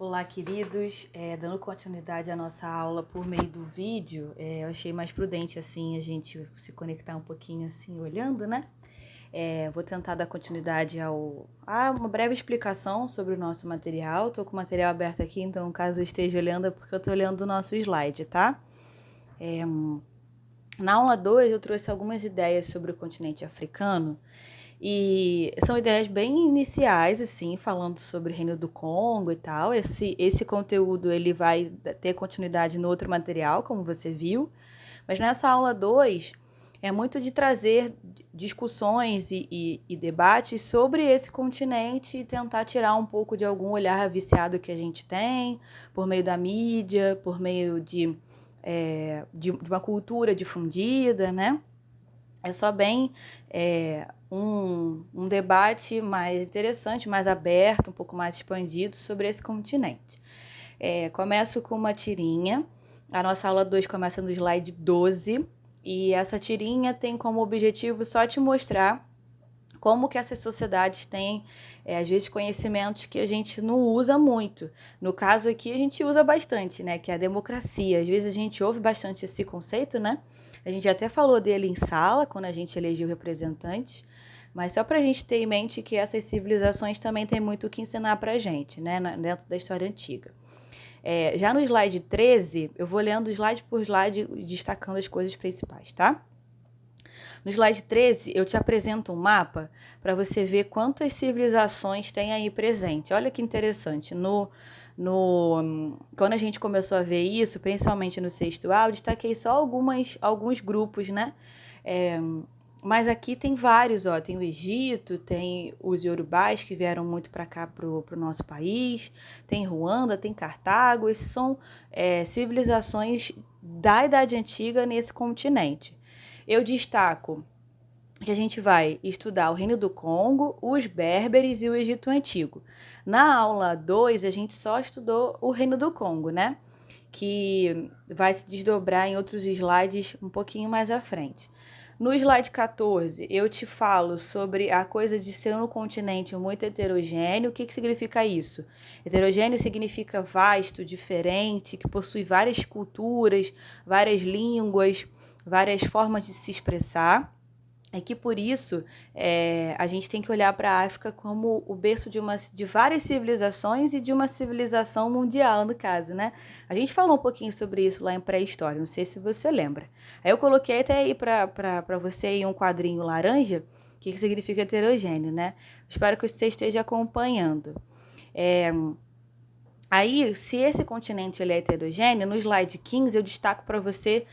Olá, queridos. Dando continuidade à nossa aula por meio do vídeo, eu achei mais prudente assim a gente se conectar um pouquinho assim olhando, né? Vou tentar dar continuidade a uma breve explicação sobre o nosso material. Estou com o material aberto aqui, então caso eu esteja olhando é porque eu estou olhando o nosso slide, tá? Na aula 2 eu trouxe algumas ideias sobre o continente africano. E são ideias bem iniciais, assim, falando sobre o Reino do Congo e tal. Esse conteúdo ele vai ter continuidade no outro material, como você viu. Mas nessa aula 2 é muito de trazer discussões e debates sobre esse continente e tentar tirar um pouco de algum olhar viciado que a gente tem, por meio da mídia, por meio de uma cultura difundida, né? É só bem um debate mais interessante, mais aberto, um pouco mais expandido sobre esse continente. Começo com uma tirinha. A nossa aula 2 começa no slide 12. E essa tirinha tem como objetivo só te mostrar como que essas sociedades têm, às vezes, conhecimentos que a gente não usa muito. No caso aqui, a gente usa bastante, né? Que é a democracia. Às vezes a gente ouve bastante esse conceito, né? A gente até falou dele em sala, quando a gente elegeu representantes. Mas só para a gente ter em mente que essas civilizações também têm muito o que ensinar para a gente, né? Dentro da história antiga. Já no slide 13, eu vou lendo slide por slide, destacando as coisas principais, tá? No slide 13, eu te apresento um mapa para você ver quantas civilizações tem aí presente. Olha que interessante. Quando a gente começou a ver isso, principalmente no sexto A, eu destaquei só alguns grupos, né? Mas aqui tem vários, ó. Tem o Egito, tem os Yorubás que vieram muito para cá, pro nosso país, tem Ruanda, tem Cartago. Esses são civilizações da Idade Antiga nesse continente. Eu destaco que a gente vai estudar o Reino do Congo, os Berberes e o Egito Antigo. Na aula 2, a gente só estudou o Reino do Congo, né? Que vai se desdobrar em outros slides um pouquinho mais à frente. No slide 14, eu te falo sobre a coisa de ser um continente muito heterogêneo. O que significa isso? Heterogêneo significa vasto, diferente, que possui várias culturas, várias línguas, várias formas de se expressar. É que por isso a gente tem que olhar para a África como o berço de várias civilizações e de uma civilização mundial, no caso, né? A gente falou um pouquinho sobre isso lá em pré-história, não sei se você lembra. Aí eu coloquei até aí para você em um quadrinho laranja, o que significa heterogêneo, né? Espero que você esteja acompanhando. Aí, se esse continente ele é heterogêneo, no slide 15 eu destaco para você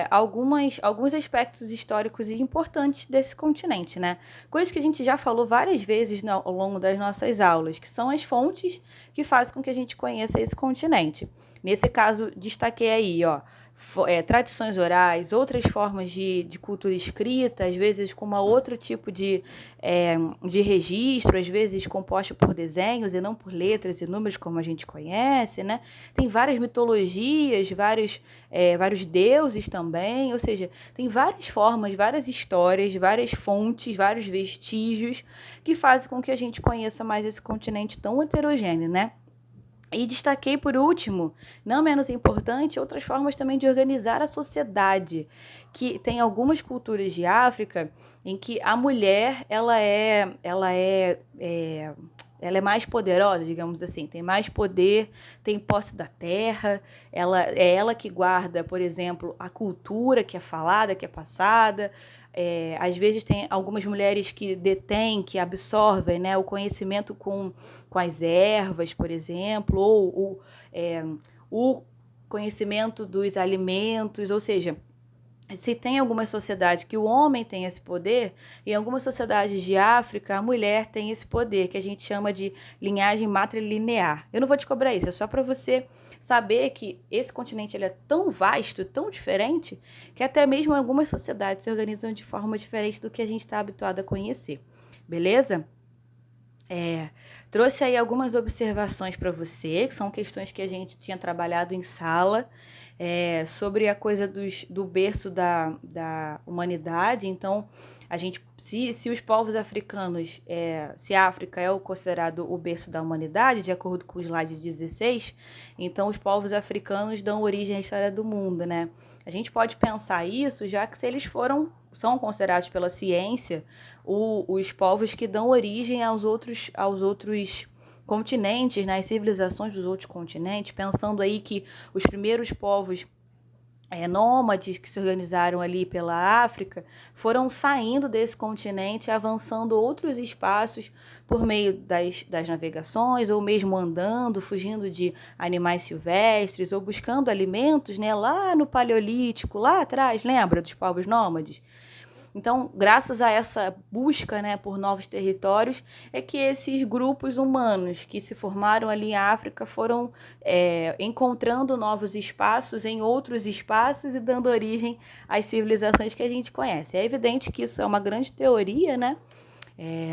alguns aspectos históricos e importantes desse continente, né? Coisas que a gente já falou várias vezes ao longo das nossas aulas, que são as fontes que fazem com que a gente conheça esse continente. Nesse caso, destaquei aí, ó, tradições orais, outras formas de cultura escrita, às vezes com outro tipo de registro, às vezes composta por desenhos e não por letras e números como a gente conhece, né? Tem várias mitologias, vários deuses também, ou seja, tem várias formas, várias histórias, várias fontes, vários vestígios que fazem com que a gente conheça mais esse continente tão heterogêneo, né? E destaquei, por último, não menos importante, outras formas também de organizar a sociedade, que tem algumas culturas de África em que a mulher ela é mais poderosa, digamos assim, tem mais poder, tem posse da terra, é ela que guarda, por exemplo, a cultura que é falada, que é passada. Às vezes tem algumas mulheres que detêm, que absorvem, né, o conhecimento com as ervas, por exemplo, ou o conhecimento dos alimentos, ou seja, se tem algumas sociedades que o homem tem esse poder, em algumas sociedades de África, a mulher tem esse poder, que a gente chama de linhagem matrilinear. Eu não vou te cobrar isso, é só para você saber que esse continente ele é tão vasto, tão diferente, que até mesmo algumas sociedades se organizam de forma diferente do que a gente está habituado a conhecer. Beleza? Trouxe aí algumas observações para você, que são questões que a gente tinha trabalhado em sala, sobre a coisa do berço da humanidade. Então, Se os povos africanos, se a África é considerado o berço da humanidade, de acordo com o slide 16, então os povos africanos dão origem à história do mundo, né? A gente pode pensar isso, já que se eles são considerados pela ciência os povos que dão origem aos outros continentes, né, as civilizações dos outros continentes, pensando aí que os primeiros povos nômades que se organizaram ali pela África foram saindo desse continente, avançando outros espaços por meio das navegações, ou mesmo andando, fugindo de animais silvestres, ou buscando alimentos, né, lá no Paleolítico, lá atrás, lembra dos povos nômades? Então, graças a essa busca, né, por novos territórios, é que esses grupos humanos que se formaram ali em África foram encontrando novos espaços em outros espaços e dando origem às civilizações que a gente conhece. É evidente que isso é uma grande teoria, né?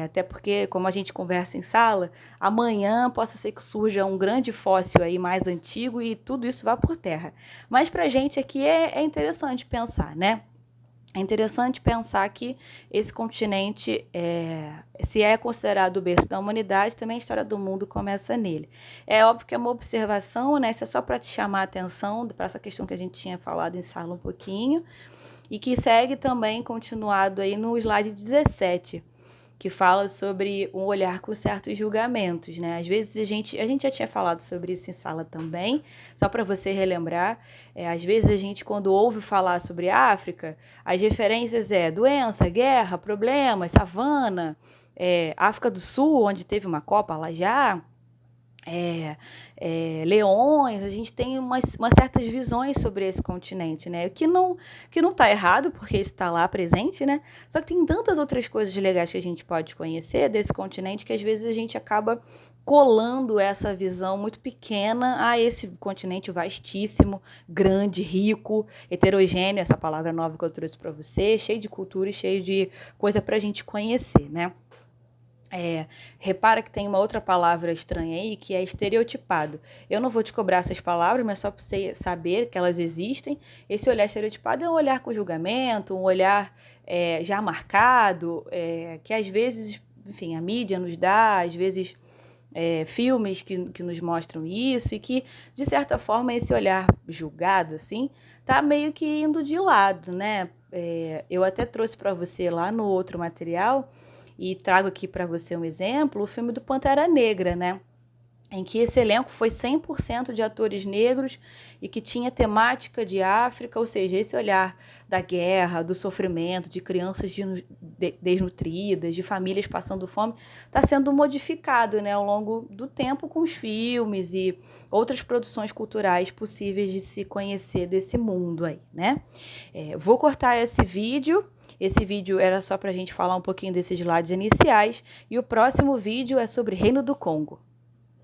Até porque, como a gente conversa em sala, amanhã possa ser que surja um grande fóssil aí mais antigo e tudo isso vá por terra. Mas para a gente aqui é interessante pensar, né? É interessante pensar que esse continente, se é considerado o berço da humanidade, também a história do mundo começa nele. É óbvio que é uma observação, né? Isso é só para te chamar a atenção para essa questão que a gente tinha falado em sala um pouquinho, e que segue também continuado aí no slide 17, que fala sobre um olhar com certos julgamentos, né? Às vezes a gente já tinha falado sobre isso em sala também, só para você relembrar, às vezes a gente, quando ouve falar sobre a África, as referências doença, guerra, problemas, savana, África do Sul, onde teve uma Copa lá já, leões, a gente tem umas certas visões sobre esse continente, né? Que não tá errado, porque isso está lá presente, né? Só que tem tantas outras coisas legais que a gente pode conhecer desse continente que às vezes a gente acaba colando essa visão muito pequena a esse continente vastíssimo, grande, rico, heterogêneo, essa palavra nova que eu trouxe para você, cheio de cultura e cheio de coisa para a gente conhecer, né? Repara que tem uma outra palavra estranha aí, que é estereotipado. Eu não vou te cobrar essas palavras, mas só para você saber que elas existem. Esse olhar estereotipado é um olhar com julgamento, um olhar já marcado, que às vezes, enfim, a mídia nos dá, às vezes filmes que nos mostram isso, e que, de certa forma, esse olhar julgado, assim, tá meio que indo de lado, né? Eu até trouxe para você lá no outro material, e trago aqui para você um exemplo, o filme do Pantera Negra, né? Em que esse elenco foi 100% de atores negros e que tinha temática de África, ou seja, esse olhar da guerra, do sofrimento, de crianças desnutridas, de famílias passando fome, está sendo modificado, né, ao longo do tempo com os filmes e outras produções culturais possíveis de se conhecer desse mundo aí, né? Vou cortar esse vídeo. Esse vídeo era só para a gente falar um pouquinho desses slides iniciais, e o próximo vídeo é sobre Reino do Congo.